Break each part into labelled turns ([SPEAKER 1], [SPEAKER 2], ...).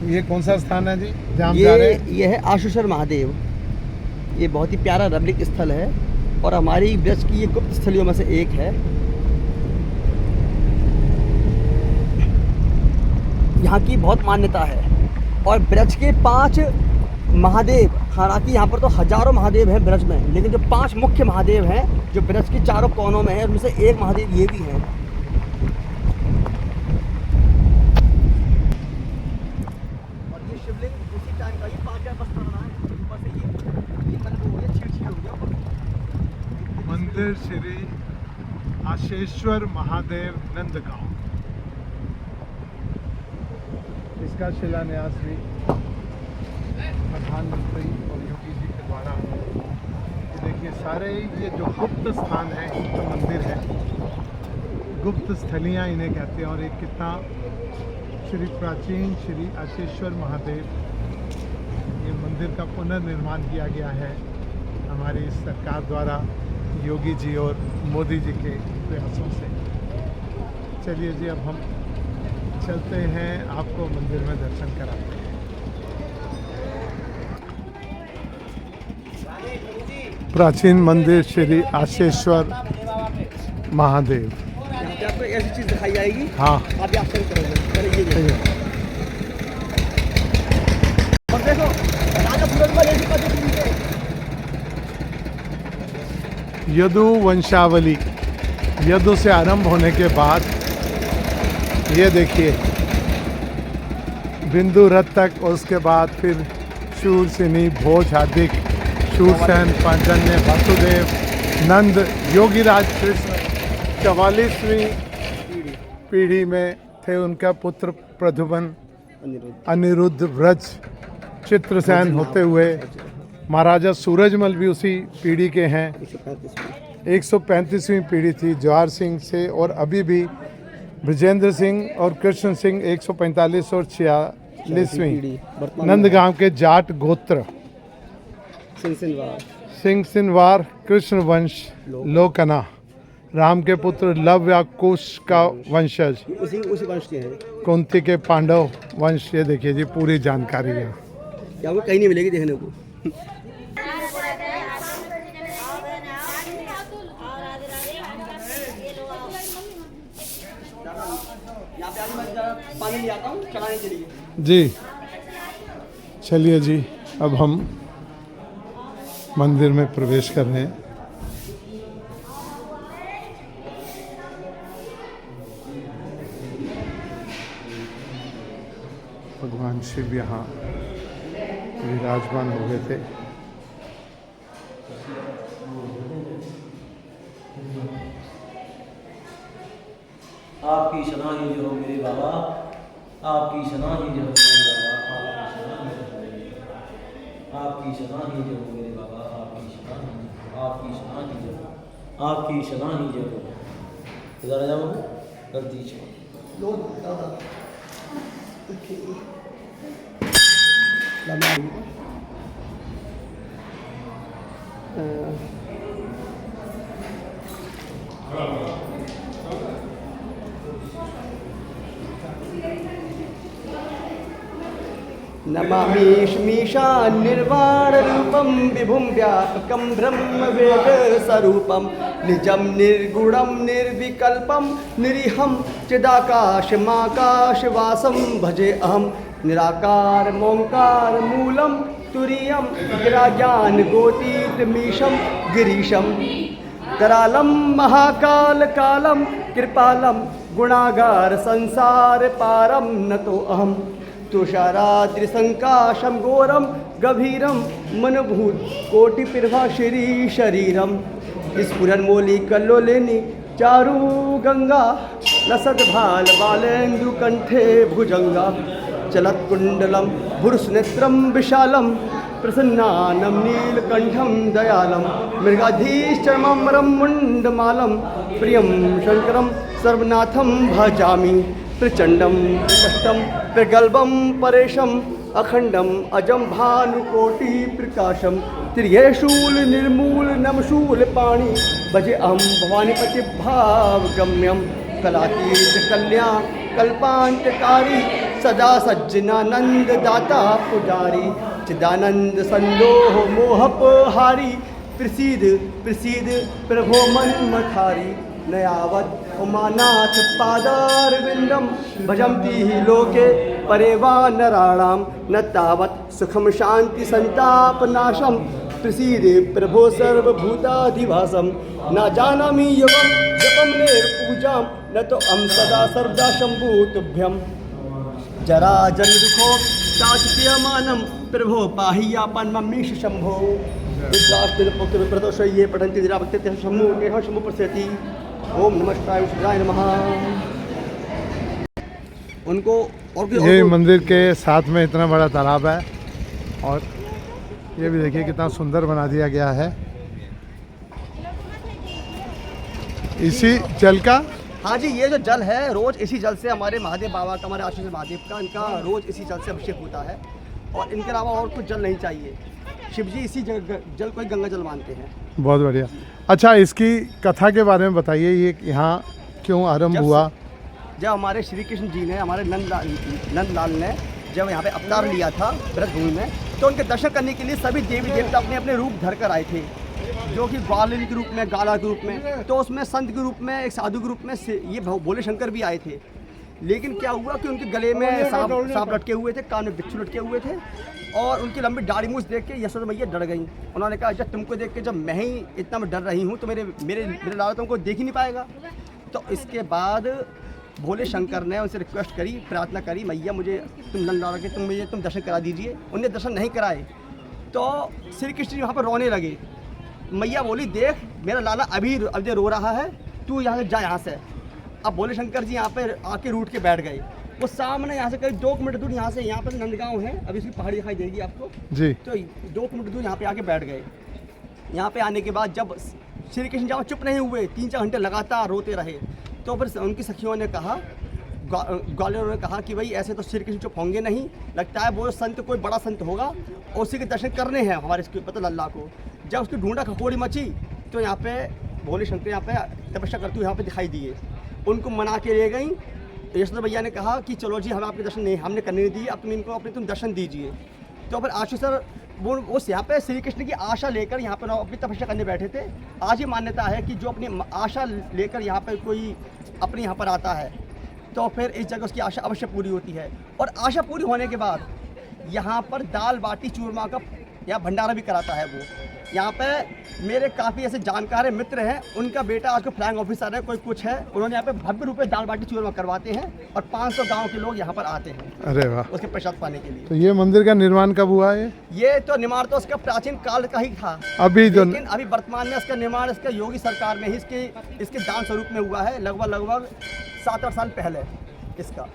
[SPEAKER 1] ये कौन सा स्थान है जी जहाँ हम जा रहे हैं?
[SPEAKER 2] ये है आशुशर महादेव। ये बहुत ही प्यारा रमणीक स्थल है और हमारी ब्रज की ये गुप्त स्थलियों में से एक है। यहाँ की बहुत मान्यता है और ब्रज के 5 महादेव, हालांकि यहाँ पर तो हजारों महादेव हैं ब्रज में, लेकिन जो 5 मुख्य महादेव हैं जो ब्रज के चारों कोनों में हैं, उनमें से एक महादेव ये भी हैं। और ये शिवलिंग उसी टाइम का, ये 5,000 बस रहा है, ऊपर से ये मतलब वो ये छीड़ हो गया।
[SPEAKER 1] मंदिर श्री आशेश्वर महादेव नंदगांव, इसका शिलान्यास भी प्रधानमंत्री और योगी जी के द्वारा। देखिए सारे ये जो गुप्त स्थान है, गुप्त मंदिर है, गुप्त स्थलियाँ इन्हें कहते हैं। और एक कितना श्री प्राचीन श्री आशेश्वर महादेव, ये मंदिर का पुनर्निर्माण किया गया है हमारी सरकार द्वारा, योगी जी और मोदी जी के प्रयासों से। चलिए जी, अब हम चलते हैं, आपको मंदिर में दर्शन कराते हैं। प्राचीन मंदिर श्री आशेश्वर महादेव।
[SPEAKER 2] यहाँ पे आपको ऐसी चीज़ दिखाई जाएगी,
[SPEAKER 1] हाँ,
[SPEAKER 2] आप भी आश्चर्य करोगे। ये देखो, और देखो राजा सूरजमल ऐसी पद्धति है।
[SPEAKER 1] यदु वंशावली, यदु से आरंभ होने के बाद ये देखिए बिंदु रथ तक, और उसके बाद फिर शूरसेनी, भोज, हार्दिक, शूरसेन, पांचजन्य, वासुदेव, नंद, योगीराज कृष्ण 44वीं पीढ़ी में थे। उनका पुत्र प्रद्युमन, अनिरुद्ध, व्रज, चित्रसेन होते हुए महाराजा सूरजमल भी उसी पीढ़ी के हैं। 135वीं पीढ़ी थी जवाहर सिंह से, और अभी भी ब्रजेंद्र सिंह और कृष्ण सिंह 145 और 46वीं नंदगांव के जाट गोत्र सिंह सिनवार कृष्ण वंश लोकना, राम के पुत्र लव या कुश का वंशज,
[SPEAKER 2] उसी वंश के हैं।
[SPEAKER 1] कुंती के पांडव वंश। ये देखिए जी पूरी जानकारी है,
[SPEAKER 2] क्या वो कहीं नहीं मिलेगी देखने को। पानी ले आता हूँ चढ़ाने के लिए
[SPEAKER 1] जी। चलिए जी, अब हम मंदिर में प्रवेश कर रहे हैं। भगवान शिव यहाँ विराजमान हो गए थे।
[SPEAKER 3] आपकी शनाही जो हो मेरे बाबा, आपकी शनाही जो हो मेरे बाबा, आपकी शनाही जो हो मेरे बाबा, आपकी शनाही जो, आपकी शनाही जो हो। इधर आ जाओ, कर दीजिए।
[SPEAKER 2] नमामीशमीशा निर्वाण रूपम विभुम व्यापकम ब्रह्म वेद स्वरूपम निजम निर्गुणम निर्विकल्पम निरीहम चिदाकाशमाकाश वासम भजे अहम निराकार मोंकार मूलम तुरीयम गिराज्ञान गोतीतमीशम गिरीशम करालम महाकाल कालम कृपालम गुणागार संसार पारम नतो अहम तुषाराद्रिसंकाशम घोरम गभीरम मनभूत कोटि प्रभा श्री शरीरम स्फुरन्मौली कल्लोलिनी चारु गंगा लसद भाल बालेन्दु कंठे भुजंगा चलत कुंडलम भुरुसनेत्रम विशालम प्रसन्नानम नीलकंठम दयालम मृगाधीश्चरमरम मुंडमालम प्रियम शंकरम सर्वनाथम भजामि प्रचंडम प्रकटम प्रगल्भम परेशम अखंडम अजम भानुकोटि प्रकाशम त्रियशूल निर्मूल नमशूल पाणी भजे अहम भवानीपति भाव गम्यम कलातीत कल्याण कल्पांतकारी सदा सज्जनानंद दाता पुजारी चिदानंद संदोह मोहपहारी प्रसीद प्रसीद प्रभो मन मखारी नयावत उमानाथ पादार विंदम भजंती ही लोके परेवा नराणाम न तावत सुखम शांति संताप नाशम प्रसीद प्रभो सर्वभूताधिवासम न जानामि योगम जपम निर्पूजाम न तो हम सदा सर्वदा शंभु तुभ्यम जरा जन दुखो शाश्वतीयमानम प्रभो पाहियापन मम्मीश शंभो विद्राष्टिल पुत्र प्रदोष ये पठन्ति दिराभक्ति शंभु केह शंभु प्रसेति ओम नमः शिवाय शिवाय नमः। उनको और
[SPEAKER 1] ये मंदिर के साथ में इतना बड़ा तालाब है और ये भी देखिए कितना सुंदर बना दिया गया है। इसी जल का
[SPEAKER 2] हाँ जी, ये जो जल है रोज इसी जल से हमारे महादेव बाबा का, हमारे आशीष महादेव का, इनका रोज इसी जल से अभिषेक होता है और इनके अलावा और कुछ जल नहीं चाहिए। शिव जी इसी जल को ही गंगा जल मानते हैं।
[SPEAKER 1] बहुत बढ़िया। अच्छा, इसकी कथा के बारे में बताइए, ये यहाँ क्यों आरंभ हुआ?
[SPEAKER 2] जब हमारे श्री कृष्ण जी ने, हमारे नंदलाल ने जब यहाँ पे अवतार लिया था ब्रजभूमि में, तो उनके दर्शन करने के लिए सभी देवी देवता अपने अपने रूप धर कर आए थे, जो कि ग्वालिन के रूप में, गाला के रूप में, तो उसमें संत के रूप में, एक साधु के रूप में ये भोले शंकर भी आए थे। लेकिन क्या हुआ कि उनके गले में सांप लटके हुए थे, कान में बिच्छू लटके हुए थे और उनकी लंबी दाढ़ी मूछ देख के यशोदा मैया डर गई। उन्होंने कहा जब तुमको देख के जब मैं ही इतना मैं डर रही हूँ तो मेरे लाला तुमको देख ही नहीं पाएगा। तो इसके बाद भोले शंकर ने उनसे रिक्वेस्ट करी, प्रार्थना करी, मैया मुझे तुम नंदलाला के तुम दर्शन करा दीजिए। उन्हें दर्शन नहीं कराए तो श्री कृष्ण वहाँ पर रोने लगे। मैया बोली देख मेरा लाला अभी रो रहा है, तू यहाँ से जा यहाँ से। अब भोले शंकर जी यहाँ पे आके रूठ के बैठ गए। वो सामने यहाँ से करीब 2 किलोमीटर दूर यहाँ से, यहाँ पर नंदगांव है, अभी इसकी पहाड़ी दिखाई देगी आपको
[SPEAKER 1] जी।
[SPEAKER 2] तो 2 किलोमीटर दूर यहाँ पे आके बैठ गए। यहाँ पे आने के बाद जब श्री कृष्ण जब चुप नहीं हुए, 3-4 घंटे लगातार रोते रहे, तो फिर उनकी सखियों ने कहा, ग्वालियरों ने कहा कि भाई ऐसे तो श्री कृष्ण चुप होंगे नहीं, लगता है वो संत कोई बड़ा संत होगा और उसी के दर्शन करने हैं हमारे इसके पता लल्ला को। जब उसकी ढूंढा खकोड़ी मची तो यहाँ पे भोले शंकर यहाँ पे तपस्या करते हुए यहाँ पे दिखाई दिए। उनको मना के ले गई। यशोदा भैया ने कहा कि चलो जी हम आपके दर्शन नहीं, हमने करने नहीं दिए, अब तुम इनको तुम दर्शन दीजिए। तो फिर आशु सर वो उस यहाँ पे श्री कृष्ण की आशा लेकर यहाँ पर अपनी तपस्या करने बैठे थे। आज ये मान्यता है कि जो अपनी आशा लेकर यहाँ पर कोई अपने यहाँ पर आता है तो फिर इस जगह उसकी आशा अवश्य पूरी होती है। और आशा पूरी होने के बाद यहाँ पर दाल बाटी चूरमा का यहाँ भंडारा भी कराता है वो। यहाँ पे मेरे काफ़ी ऐसे जानकार हैं, मित्र हैं, उनका बेटा आज को फ्लैग ऑफिसर है, कोई कुछ है, उन्होंने यहाँ पे भव्य रूप में दाल बाटी चूरमा करवाते हैं और 500 गांव के लोग यहाँ पर आते हैं।
[SPEAKER 1] अरे वाह,
[SPEAKER 2] उसके प्रसाद पाने के लिए।
[SPEAKER 1] तो ये मंदिर का निर्माण कब हुआ है? ये
[SPEAKER 2] तो निर्माण तो उसका प्राचीन काल का ही था,
[SPEAKER 1] अभी जो
[SPEAKER 2] लेकिन अभी वर्तमान में इसका निर्माण इसका योगी सरकार में ही इसके दान स्वरूप में हुआ है, लगभग 7-8 साल पहले इसका।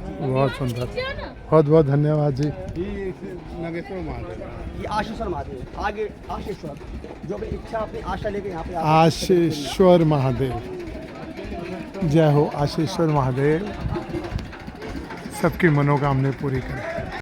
[SPEAKER 1] बहुत सुंदर, बहुत बहुत धन्यवाद जी।
[SPEAKER 2] ये आशीश्वर महादेव, आगे आशीश्वर, जो भी इच्छा अपनी आशा लेके यहाँ पे
[SPEAKER 1] आशीश्वर महादेव, जय हो आशीश्वर महादेव, सबकी मनोकामनाएं पूरी करें।